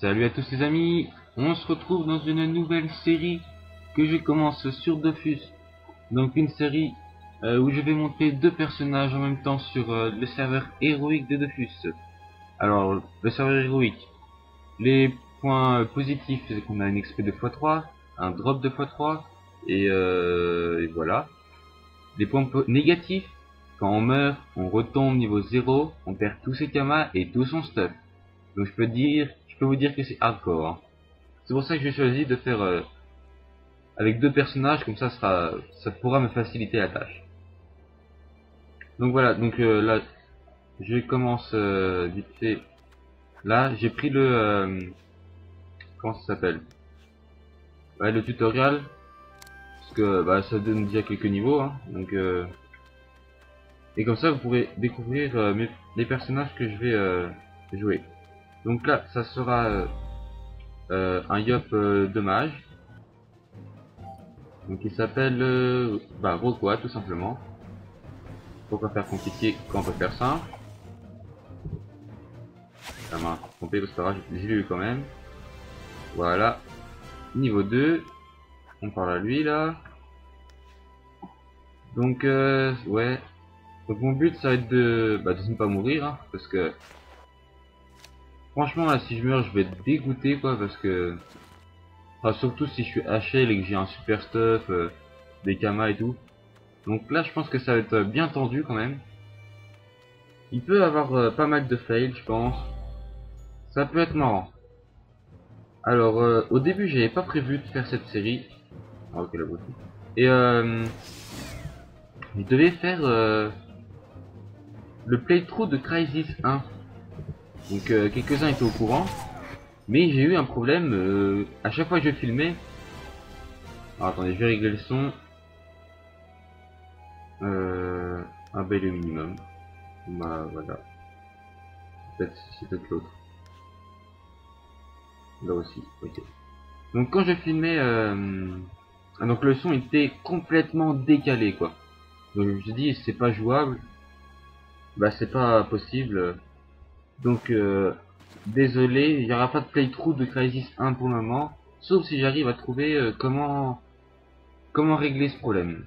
Salut à tous les amis, on se retrouve dans une nouvelle série que je commence sur Dofus. Donc une série où je vais monter deux personnages en même temps sur le serveur héroïque de Dofus. Alors le serveur héroïque, les points positifs c'est qu'on a une XP de x3, un drop de x3 et voilà. Les points négatifs, quand on meurt, on retombe niveau 0, on perd tous ses kamas et tout son stuff. Donc je peux vous dire que c'est hardcore. Hein. C'est pour ça que j'ai choisi de faire avec deux personnages, comme ça ça pourra me faciliter la tâche. Donc voilà, donc là je commence vite fait. Là j'ai pris le comment ça s'appelle? Ouais, le tutoriel, parce que bah, ça donne déjà quelques niveaux, hein, donc et comme ça vous pourrez découvrir les personnages que je vais jouer. Donc là ça sera un Yop de mage. Donc il s'appelle Rokwa tout simplement. Pourquoi faire compliqué quand on peut faire simple? Ça m'a trompé, c'est pas grave, j'ai lu quand même. Voilà. Niveau 2. On parle à lui là. Donc ouais. Donc mon but ça va être de ne pas mourir hein, parce que franchement là si je meurs je vais être dégoûté quoi parce que surtout si je suis HL et que j'ai un super stuff, des kamas et tout. Donc là je pense que ça va être bien tendu quand même. Il peut avoir pas mal de fails je pense. Ça peut être marrant. Alors au début j'avais pas prévu de faire cette série. Ah, ok la beauté. Et je devais faire le playthrough de Crysis 1. Donc quelques-uns étaient au courant. Mais j'ai eu un problème à chaque fois que je filmais. Alors, attendez, je vais régler le son. Un bel le minimum. Bah voilà. Peut-être c'est peut-être l'autre. Là aussi, ok. Donc quand je filmais, donc le son était complètement décalé quoi. Donc je me suis dit c'est pas jouable, bah c'est pas possible. Donc désolé, il n'y aura pas de playthrough de Crysis 1 pour le moment, sauf si j'arrive à trouver comment régler ce problème.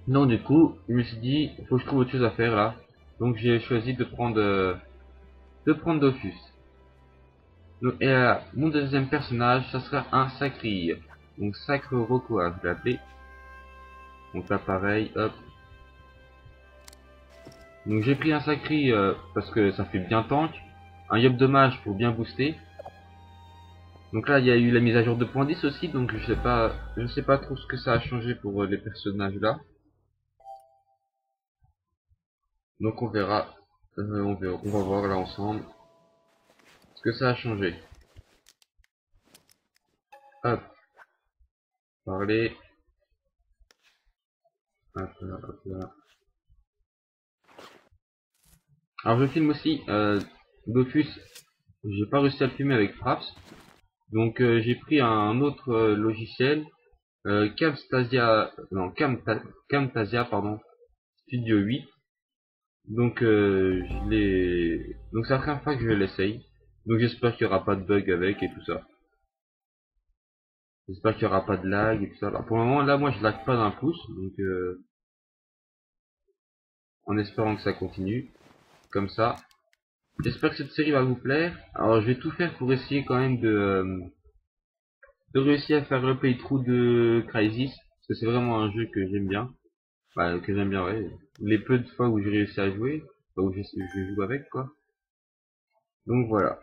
Non du coup, je me suis dit il faut que je trouve autre chose à faire là. Donc j'ai choisi de prendre Dofus. Donc, et là, mon deuxième personnage, ça sera un Sacri. Donc Sacre Rokwa, je vais l'appeler. Donc là pareil, hop. Donc j'ai pris un Sacri parce que ça fait bien tank. Un Yop de mage pour bien booster. Donc là il y a eu la mise à jour de 2.10 aussi, donc je sais pas trop ce que ça a changé pour les personnages là. Donc on verra, on va voir là ensemble ce que ça a changé. Hop, parler. Hop là, hop là. Alors je filme aussi Dofus, j'ai pas réussi à le filmer avec Fraps. Donc j'ai pris un autre logiciel, Camtasia pardon, Studio 8. Donc donc c'est la première fois que je l'essaye. Donc j'espère qu'il n'y aura pas de bug avec et tout ça. J'espère qu'il n'y aura pas de lag et tout ça. Alors, pour le moment là moi je lag pas d'un pouce, donc en espérant que ça continue comme ça. J'espère que cette série va vous plaire. Alors je vais tout faire pour essayer quand même de réussir à faire le playthrough de Crysis, parce que c'est vraiment un jeu que j'aime bien. Bah, que j'aime bien, ouais. Les peu de fois où j'ai réussi à jouer, où je joue avec, quoi. Donc voilà.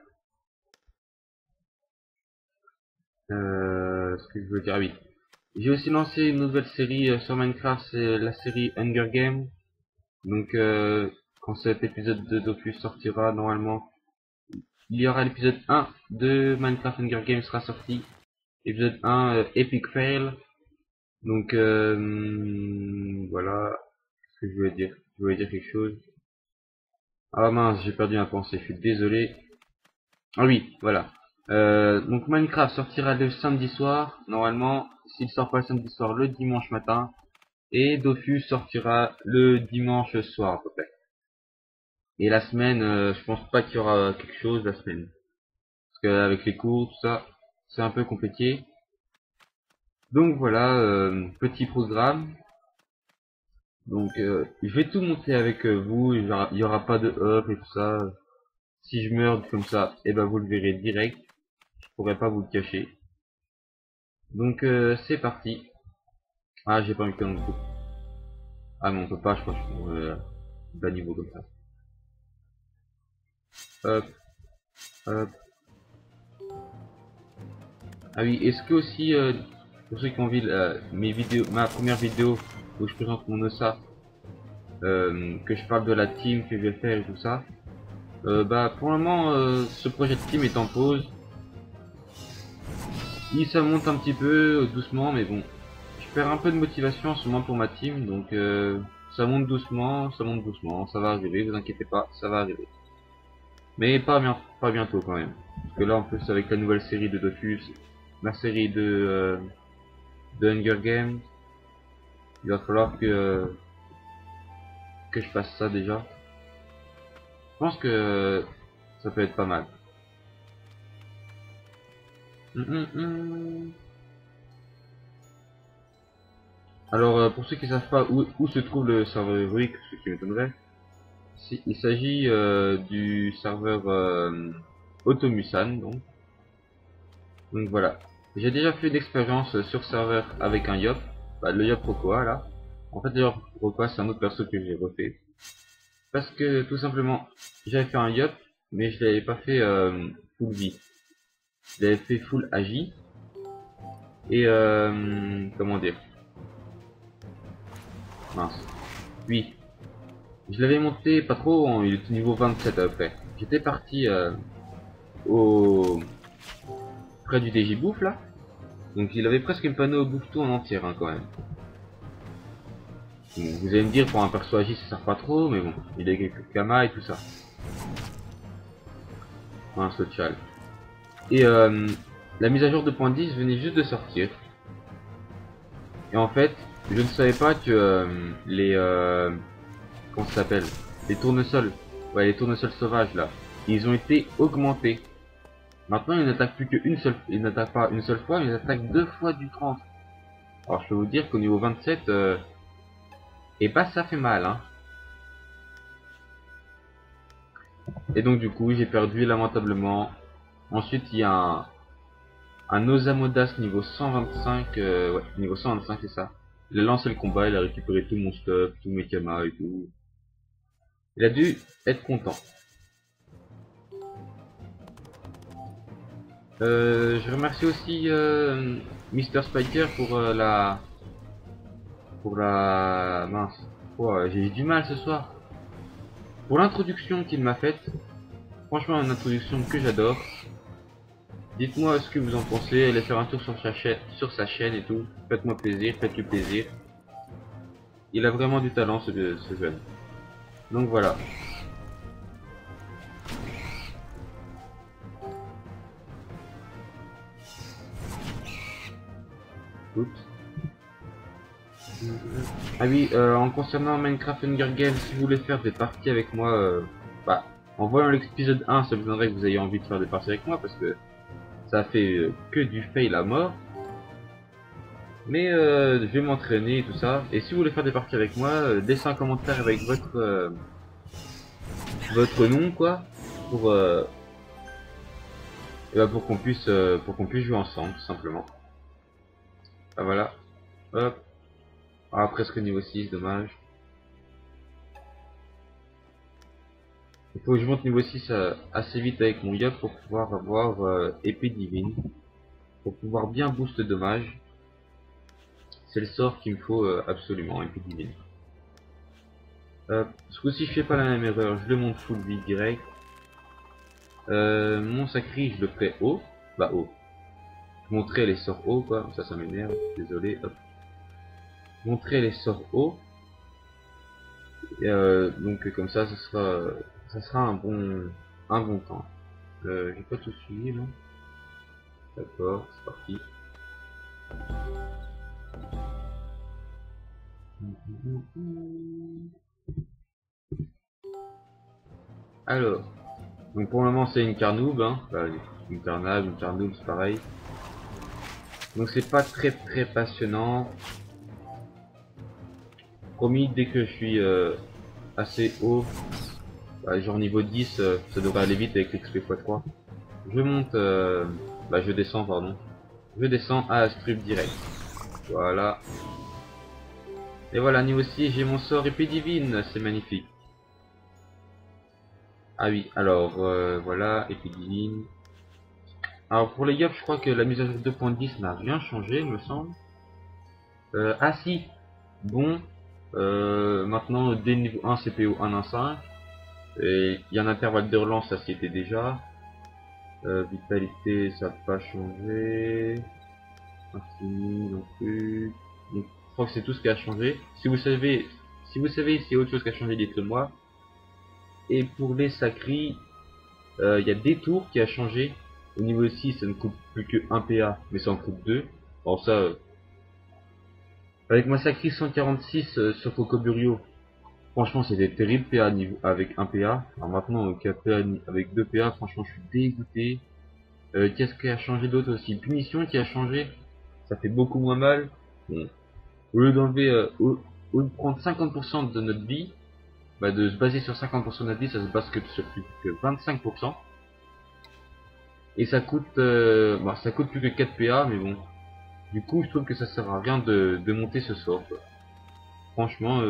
Ce que je veux dire, ah oui. J'ai aussi lancé une nouvelle série sur Minecraft, c'est la série Hunger Games. Donc quand cet épisode de Dofus sortira, normalement, il y aura l'épisode 1 de Minecraft Hunger Games sera sorti. Épisode 1 Epic Fail. Donc voilà ce que je voulais dire. Je voulais dire quelque chose. Ah mince, j'ai perdu ma pensée, je suis désolé. Ah oui, voilà. Donc Minecraft sortira le samedi soir, normalement. S'il sort pas le samedi soir, le dimanche matin. Et Dofus sortira le dimanche soir à peu près. Et la semaine, je pense pas qu'il y aura quelque chose la semaine. Parce qu'avec les cours, tout ça, c'est un peu compliqué. Donc voilà, petit programme. Donc je vais tout monter avec vous, il y aura pas de up et tout ça. Si je meurs comme ça, et ben vous le verrez direct. Je pourrais pas vous le cacher. Donc c'est parti. Ah, j'ai pas mis le coup. Ah mais on peut pas, je crois, bas niveau comme ça. Hop, hop. Ah oui, est-ce que aussi, pour ceux qui ont vu mes vidéos, ma première vidéo où je présente mon OSA, que je parle de la team que je vais faire et tout ça, bah pour le moment, ce projet de team est en pause. Ça monte un petit peu doucement, mais bon, je perds un peu de motivation en ce moment pour ma team, donc ça monte doucement, ça va arriver, vous inquiétez pas, ça va arriver. Mais pas bientôt quand même. Parce que là en plus avec la nouvelle série de Dofus, ma série de Hunger Games, il va falloir que je fasse ça déjà. Je pense que ça peut être pas mal. Alors pour ceux qui savent pas où se trouve le serveur héroïque, ce qui m'étonnerait, il s'agit du serveur Automusan, donc voilà. J'ai déjà fait une expérience sur serveur avec un Yop, bah, le Yop Rokoa là. En fait, d'ailleurs, Rokoa c'est un autre perso que j'ai refait. Parce que tout simplement, j'avais fait un Yop, mais je l'avais pas fait full vie. Je l'avais fait full agi. Et comment dire, mince. Oui, je l'avais monté pas trop, il était niveau 27 à peu près. J'étais parti au près du Digibouffe là. Donc il avait presque une panneau au bouffe-tout en entière hein, quand même. Bon, vous allez me dire pour un perso agi ça sert pas trop, mais bon, il a quelques kamas et tout ça. Un social. Et la mise à jour 2.10 venait juste de sortir. Et en fait, je ne savais pas que les comment ça s'appelle, les tournesols, ouais les tournesols sauvages là, ils ont été augmentés. Maintenant ils n'attaquent plus qu'une seule, ils n'attaquent pas une seule fois, mais ils attaquent deux fois du 30. Alors je peux vous dire qu'au niveau 27, et bah ça fait mal hein. Et donc du coup j'ai perdu lamentablement. Ensuite il y a un Osamodas niveau 125, ouais niveau 125 c'est ça. Il a lancé le combat, il a récupéré tout mon stuff, tous mes kamas et tout. Il a dû être content. Je remercie aussi Mr Spiker pour la mince. Oh, j'ai du mal ce soir. Pour l'introduction qu'il m'a faite. Franchement une introduction que j'adore. Dites-moi ce que vous en pensez, allez faire un tour sur sa chaîne et tout. Faites-moi plaisir, faites-lui plaisir. Il a vraiment du talent ce jeune. Donc voilà. Oups. Ah oui, en concernant Minecraft Hunger Games, si vous voulez faire des parties avec moi, bah, en voyant l'épisode 1, ça vous donnerait que vous ayez envie de faire des parties avec moi parce que ça fait que du fail à mort. Mais je vais m'entraîner et tout ça. Et si vous voulez faire des parties avec moi, laissez un commentaire avec votre nom quoi, pour et bah, pour qu'on puisse jouer ensemble tout simplement. Ah voilà. Hop. Ah presque niveau 6, dommage. Il faut que je monte niveau 6 assez vite avec mon Yop pour pouvoir avoir épée divine. Pour pouvoir bien boost dommage. C'est le sort qu'il me faut absolument, épée divine. Ce coup-ci je fais pas la même erreur, je le monte full vie direct. Mon sacri je le ferai haut. Bah haut. Je montrerai les sorts hauts quoi, ça m'énerve, désolé. Hop. Montrer les sorts hauts. Et, donc comme ça ça sera un bon temps. J'ai pas tout suivi là. D'accord, c'est parti. Alors, donc pour le moment c'est une carnouble, hein. Bah, une Carnage, une Carnoul, c'est pareil. Donc c'est pas très passionnant. Promis, dès que je suis assez haut, bah, genre niveau 10, ça devrait aller vite avec l'XP x3. Je monte, je descends, pardon. Je descends à Astrub direct. Voilà. Et voilà, niveau 6, j'ai mon sort épée divine, c'est magnifique. Ah oui, alors, voilà, épée divine. Alors pour les gaffes, je crois que la mise à jour 2.10 n'a rien changé, il me semble. Ah si, bon, maintenant dès niveau 1 CPO 115, et il y a un intervalle de relance, ça s'y était déjà. Vitalité, ça n'a pas changé. Infini non plus. Donc, je crois que c'est tout ce qui a changé. Si vous savez s'il y a autre chose qui a changé, dites-le moi. Et pour les sacris, il y a des tours qui a changé. Au niveau 6, ça ne coûte plus que 1 PA, mais ça en coûte 2. Alors ça, avec ma sacri 146 sur Cocoburio, franchement c'était terrible PA avec 1 PA. Alors maintenant avec 2 PA, franchement je suis dégoûté. Qu'est-ce qui a changé d'autre aussi? Punition qui a changé, ça fait beaucoup moins mal. Bon. Au lieu d'enlever, au lieu de prendre 50% de notre vie, de se baser sur 50% de notre vie, ça se base que sur plus que 25%. Et ça coûte plus que 4 PA, mais bon. Du coup, je trouve que ça sert à rien de monter ce sort, quoi. Franchement,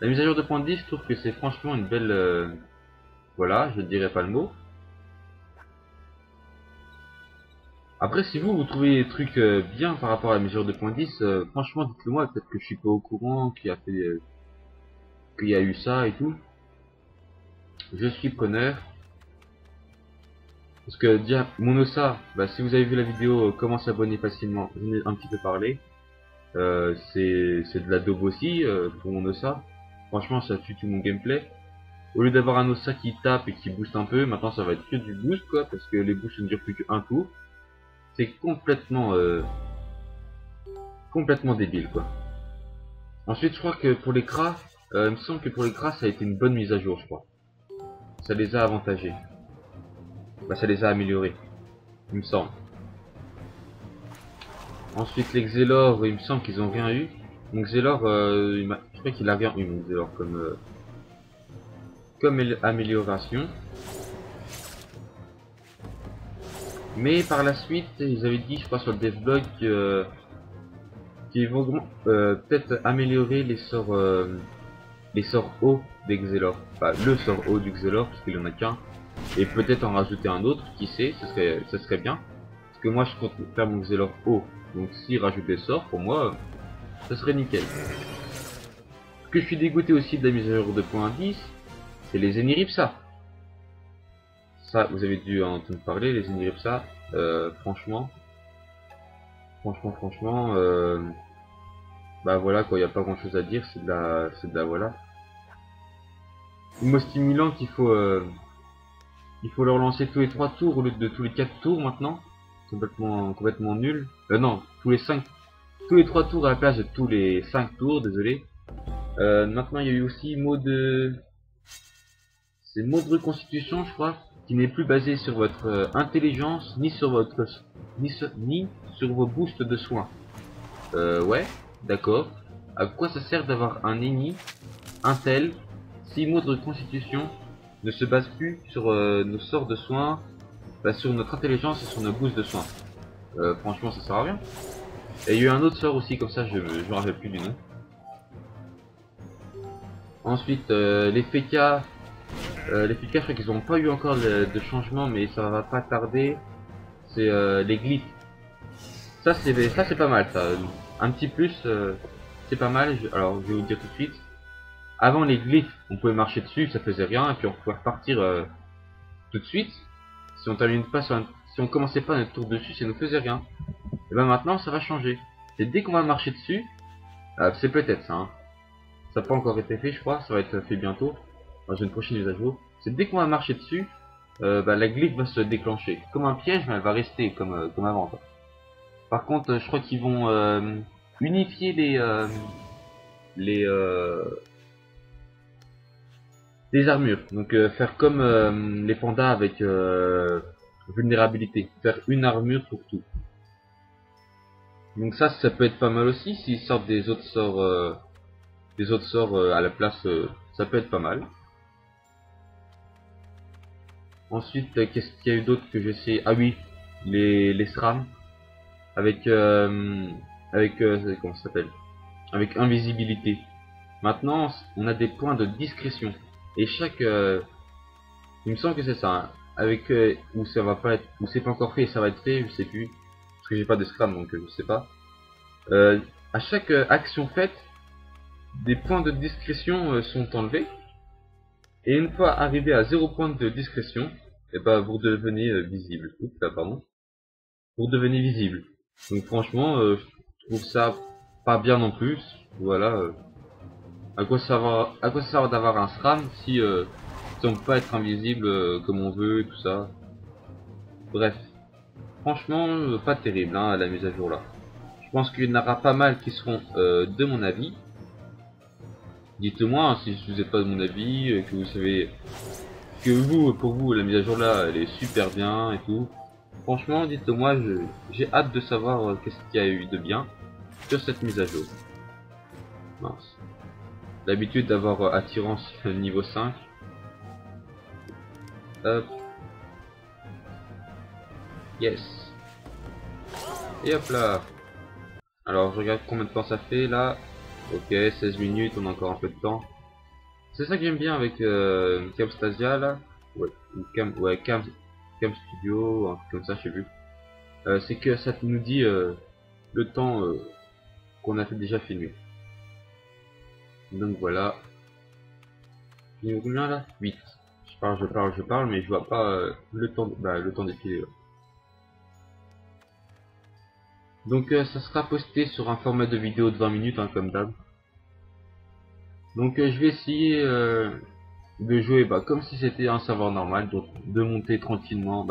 la mise à jour de point 10, je trouve que c'est franchement une belle... voilà, je ne dirais pas le mot. Après, si vous trouvez des trucs bien par rapport à la mesure de point 10, franchement, dites-le moi, peut-être que je suis pas au courant, qu'il y a eu ça et tout. Je suis preneur. Parce que déjà, mon ossa, si vous avez vu la vidéo comment s'abonner facilement, j'en ai un petit peu parlé. C'est de la daube aussi pour mon ossa. Franchement, ça tue tout mon gameplay. Au lieu d'avoir un ossa qui tape et qui booste un peu, maintenant ça va être que du boost, quoi, parce que les boosts ne durent plus qu'un tour. C'est complètement débile, quoi. Ensuite, je crois que pour les cras, il me semble que pour les cras, ça a été une bonne mise à jour, je crois. Ça les a avantagés. Ça les a améliorés, il me semble. Ensuite, les Xelor, il me semble qu'ils ont rien eu. Donc Xelor, je crois qu'il a rien eu, mon Xelor, comme amélioration. Mais par la suite, ils avaient dit, je crois, sur le devlog, qu'ils vont peut-être améliorer les sorts hauts des Xelor. Enfin, le sort haut du Xelor, parce qu'il n'y en a qu'un. Et peut-être en rajouter un autre, qui sait, ça serait bien. Parce que moi, je compte faire mon Xelor haut. Donc s'il rajoute des sorts, pour moi, ça serait nickel. Ce que je suis dégoûté aussi de la mise à jour de point 10, c'est les Eniripsa. Ça, vous avez dû en entendre parler, les Eniripsa. Franchement, voilà quoi, il n'y a pas grand chose à dire, c'est de la voilà. Stimulant qu'il faut le relancer tous les 3 tours au lieu de tous les 4 tours maintenant. Complètement nul. Non, tous les 3 tours à la place de tous les 5 tours, désolé. Maintenant il y a eu aussi c'est mode reconstitution, je crois, qui n'est plus basé sur votre intelligence ni sur vos boosts de soins. Ouais, d'accord. À quoi ça sert d'avoir un ennemi intel si mode reconstitution ne se base plus sur nos sorts de soins, sur notre intelligence et sur nos boosts de soins? Franchement, ça sert à rien. Et il y a eu un autre sort aussi comme ça, je me rappelle plus du nom. Ensuite, les FK, je crois qu'ils n'ont pas eu encore de changement, mais ça va pas tarder. C'est les glyphes. Ça c'est pas mal, ça. Un petit plus, c'est pas mal. Alors je vais vous dire tout de suite. Avant les glyphes, on pouvait marcher dessus, ça faisait rien, et puis on pouvait repartir tout de suite. Si on termine pas si on commençait pas notre tour dessus, ça ne faisait rien. Et maintenant ça va changer. C'est dès qu'on va marcher dessus, c'est peut-être ça. Hein. Ça n'a pas encore été fait, je crois, ça va être fait bientôt. Dans une prochaine mise à jour. C'est dès qu'on va marcher dessus, la glyphe va se déclencher. Comme un piège, mais elle va rester comme avant. Quoi. Par contre, je crois qu'ils vont unifier les armures. Donc faire comme les pandas avec vulnérabilité, faire une armure pour tout. Donc ça peut être pas mal aussi, s'ils sortent des autres sorts, à la place, ça peut être pas mal. Ensuite, qu'est-ce qu'il y a eu d'autre que j'ai essayé? Ah oui, les SRAM, avec, comment ça s'appelle? Avec invisibilité. Maintenant, on a des points de discrétion. Et chaque, il me semble que c'est ça, hein, avec, où ça va pas être, où c'est pas encore fait et ça va être fait, je sais plus. Parce que j'ai pas de SRAM, donc je sais pas. À chaque action faite, des points de discrétion sont enlevés. Et une fois arrivé à 0 point de discrétion, et ben vous devenez visible. Oups, là, pardon. Vous devenez visible. Donc franchement, je trouve ça pas bien non plus. Voilà. À quoi ça sert d'avoir un SRAM si on peut pas être invisible comme on veut et tout ça. Bref. Franchement, pas terrible hein, la mise à jour là. Je pense qu'il y en aura pas mal qui seront de mon avis. Dites-moi hein, si vous n'êtes pas de mon avis, que vous savez que vous, pour vous, la mise à jour là, elle est super bien et tout. Franchement, dites-moi, j'ai hâte de savoir qu'est-ce qu'il y a eu de bien sur cette mise à jour. Mince. L'habitude d'avoir attirance niveau 5. Hop. Yes. Et hop là. Alors, je regarde combien de temps ça fait là. Ok, 16 minutes, on a encore un peu de temps. C'est ça que j'aime bien avec Camstasia là. Ouais, Cam Studio, un truc comme ça, je sais plus. C'est que ça nous dit le temps qu'on a déjà filmé. Donc voilà. Niveau combien là? 8. Je parle, mais je vois pas le temps défiler. Donc ça sera posté sur un format de vidéo de 20 minutes, hein, comme d'hab. Donc je vais essayer de jouer comme si c'était un serveur normal, donc de monter tranquillement,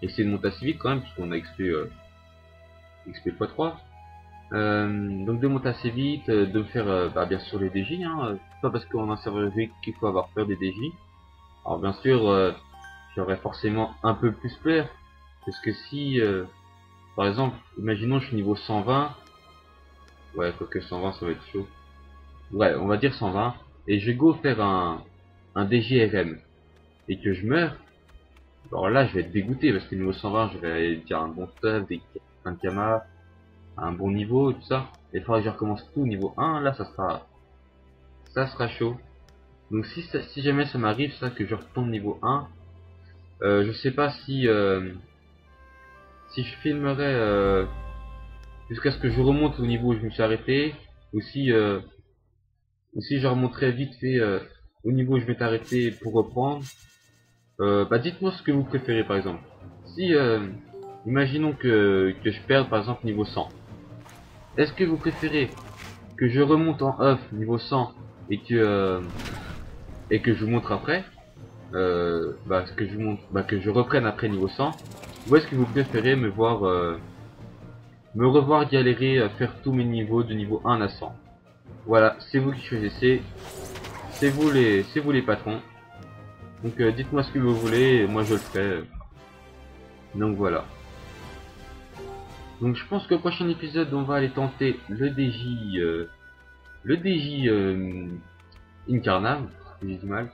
essayer de monter assez vite quand même, puisqu'on a XP x3. Donc de monter assez vite, de faire bien sûr les DJ, hein, pas parce qu'on a un serveur qu'il faut avoir peur des DJ. Alors bien sûr, j'aurais forcément un peu plus peur, parce que si, par exemple, imaginons je suis niveau 120, ouais, quoique 120 ça va être chaud, ouais, on va dire 120, et je go faire un DGRM, et que je meurs, alors là je vais être dégoûté, parce que niveau 120 je vais dire un bon stuff, un kama, un bon niveau, et tout ça, et il faudra que je recommence tout niveau 1, là ça sera chaud. Donc si jamais ça m'arrive ça, que je retombe niveau 1, je sais pas si je filmerai jusqu'à ce que je remonte au niveau où je me suis arrêté, ou si je remonterai vite fait au niveau où je m'étais arrêté pour reprendre. Dites-moi ce que vous préférez par exemple. Si imaginons que je perde par exemple niveau 100. Est-ce que vous préférez que je remonte en off niveau 100 et que je vous montre après, que je reprenne après niveau 100, ou est-ce que vous préférez me revoir galérer, faire tous mes niveaux de niveau 1 à 100? Voilà, c'est vous qui choisissez, c'est vous les patrons. Donc dites-moi ce que vous voulez, et moi je le ferai. Donc voilà. Donc je pense qu'au prochain épisode on va aller tenter le DJ Incarnam, j'ai du mal.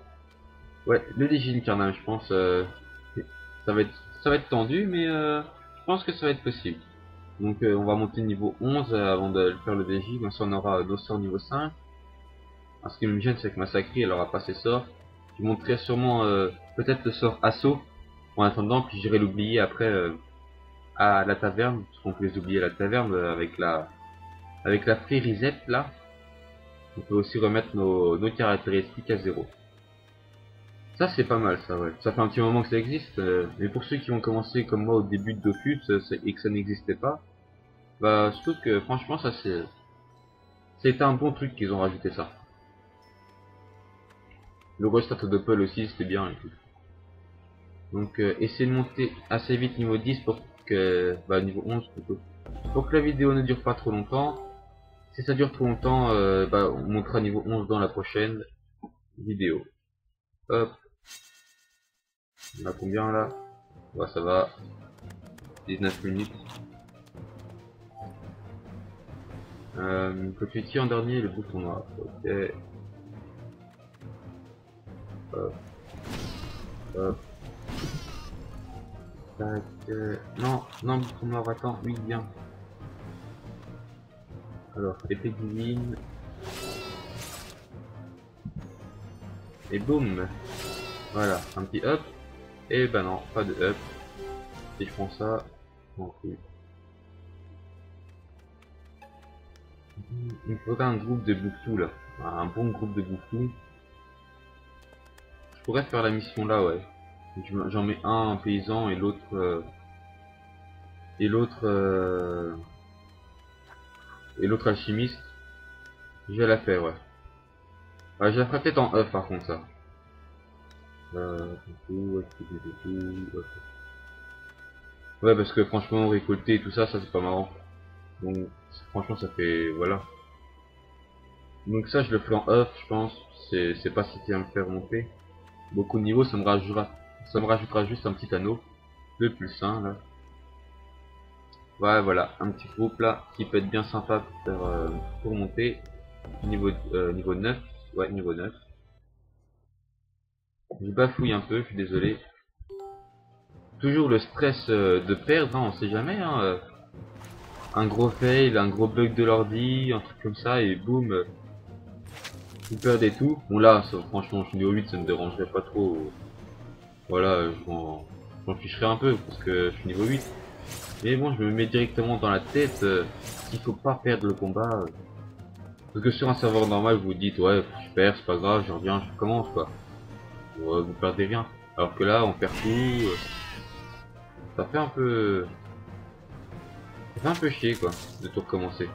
Ouais, le DJ Incarnam, je pense ça va être tendu, mais je pense que ça va être possible. Donc on va monter niveau 11 avant de faire le DJ, comme ça on aura nos sorts niveau 5. Alors, ce qui me gêne c'est que ma sacrée elle aura pas ses sorts. Je monterai sûrement peut-être le sort assaut en attendant, puis j'irai l'oublier après à la taverne, parce qu'on peut les oublier à la taverne avec la free reset là. On peut aussi remettre nos caractéristiques à 0. Ça c'est pas mal ça, ouais. Ça fait un petit moment que ça existe, mais pour ceux qui ont commencé comme moi au début de Dofus et que ça n'existait pas, je trouve que franchement ça c'était un bon truc qu'ils ont rajouté ça. Le restart de Doppel aussi c'était bien et tout. Donc essayez de monter assez vite niveau 10 pour que niveau 11 plutôt. Pour que la vidéo ne dure pas trop longtemps. Si ça dure trop longtemps, on montera niveau 11 dans la prochaine vidéo. Hop. On a combien là? Ouais, ça va. 19 minutes. Faut cliquer en dernier le bouton noir. Ok. Hop. Hop. Tac. Non, non, bouton noir, attends. Oui, bien. Alors, épée divine. Et boum. Voilà, un petit up. Et bah non, pas de up. Si je prends ça, non plus. Il me faudrait un groupe de bouffous là. Un bon groupe de bouffous. Je pourrais faire la mission là, ouais. J'en mets un paysan et l'autre et l'autre et l'autre alchimiste. Je vais la faire, ouais. Ouais, je la ferai peut-être en œuf par contre ça. Ouais, parce que franchement récolter tout ça, ça c'est pas marrant. Donc franchement ça fait voilà. Donc ça je le fais en œuf, je pense. C'est pas ce qui va me faire monter beaucoup de niveaux, ça me rajoutera juste un petit anneau. Le plus 1 là. Ouais, voilà, un petit groupe là qui peut être bien sympa pour faire pour monter. Niveau 9. Ouais, niveau 9. Je bafouille un peu, je suis désolé. Toujours le stress de perdre, hein, on sait jamais. Hein, un gros fail, un gros bug de l'ordi, un truc comme ça, et boum, vous perdez tout. Bon là, franchement, je suis niveau 8, ça me dérangerait pas trop. Voilà, j'en ficherai un peu, parce que je suis niveau 8. Mais bon, je me mets directement dans la tête qu'il faut pas perdre le combat. Parce que sur un serveur normal, vous vous dites, ouais, je perds, c'est pas grave, je reviens, je recommence, quoi. Vous perdez rien. Alors que là, on perd tout. Ça fait un peu... Ça fait un peu chier, quoi, de tout recommencer.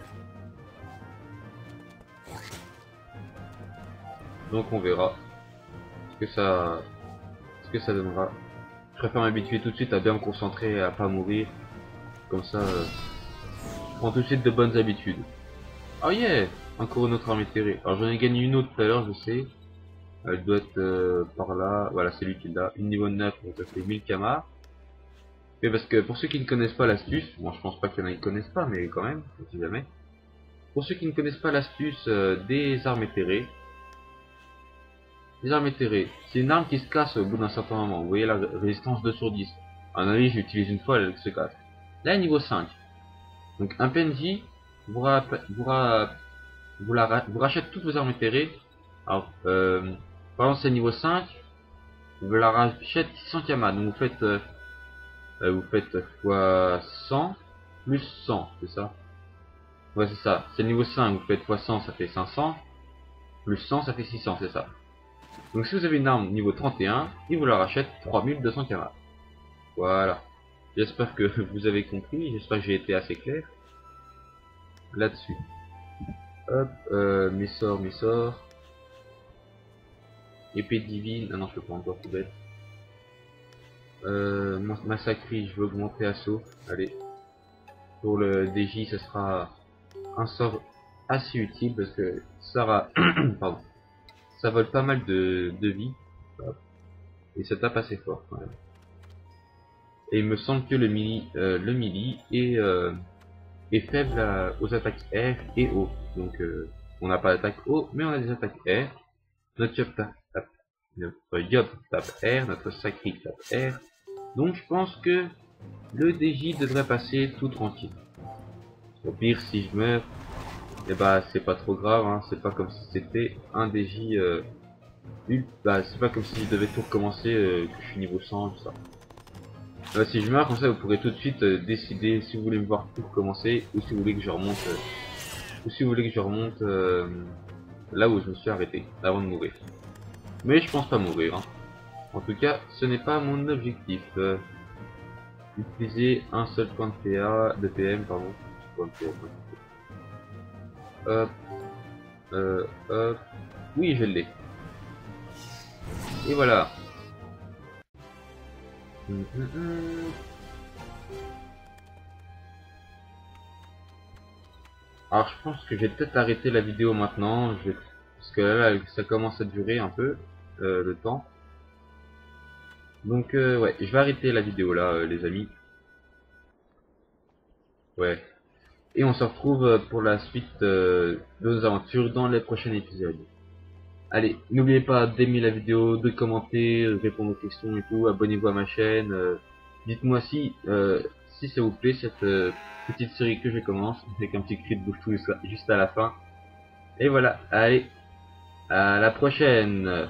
Donc on verra ce que ça donnera. Je préfère m'habituer tout de suite à bien me concentrer et à pas mourir. Comme ça, je prends tout de suite de bonnes habitudes. Oh yeah! Encore une autre armée terrée. Alors j'en ai gagné une autre tout à l'heure, je sais. Elle doit être par là. Voilà, c'est lui qui l'a. Une niveau 9, donc ça fait 1000 kamas. Mais parce que pour ceux qui ne connaissent pas l'astuce, bon je pense pas qu'il y en a qui connaissent pas, mais quand même, je sais jamais. Pour ceux qui ne connaissent pas l'astuce des armes éthérées, les armes éthérées, c'est une arme qui se casse au bout d'un certain moment. Vous voyez la résistance 2 sur 10. À mon avis, j'utilise une fois, elle se casse. Là, niveau 5. Donc un PNJ vous rachète toutes vos armes éthérées. Alors, par exemple, c'est niveau 5. Vous la rachète 600 kamas. Donc vous faites fois 100 plus 100, c'est ça? Ouais, c'est ça. C'est niveau 5, vous faites fois 100, ça fait 500. Plus 100, ça fait 600, c'est ça. Donc si vous avez une arme niveau 31, il vous la rachète 3200 kamas. Voilà. J'espère que vous avez compris, j'espère que j'ai été assez clair là-dessus. Hop, mes sorts. Épée divine, ah non je peux pas encore, tout bête. Massacrie, je veux augmenter assaut, allez. Pour le DJ, ce sera un sort assez utile parce que ça pardon, ça vole pas mal de vie. Et ça tape assez fort quand même. Et il me semble que le melee est faible aux attaques R et O. Donc on n'a pas d'attaque O, mais on a des attaques R. Notre job tape R, notre sacri tape R. Donc je pense que le DJ devrait passer tout tranquille. Au pire, si je meurs, et bah c'est pas trop grave, hein. C'est pas comme si c'était un DJ bah c'est pas comme si je devais tout recommencer, que je suis niveau 100, tout ça. Si je meurs comme ça, vous pourrez tout de suite décider si vous voulez me voir tout recommencer ou si vous voulez que je remonte là où je me suis arrêté avant de mourir. Mais je pense pas mourir, hein. En tout cas, ce n'est pas mon objectif. Utiliser un seul point de PA, de PM, pardon. Hop, hop. Oui, je l'ai. Et voilà. Alors je pense que je vais peut-être arrêter la vidéo maintenant, parce que là ça commence à durer un peu le temps. Donc ouais, je vais arrêter la vidéo là, les amis. Ouais. Et on se retrouve pour la suite de nos aventures dans les prochains épisodes. Allez, n'oubliez pas d'aimer la vidéo, de commenter, de répondre aux questions et tout, abonnez-vous à ma chaîne. Dites-moi si ça vous plaît cette petite série que je commence, avec un petit cri de bouche juste à la fin. Et voilà, allez, à la prochaine.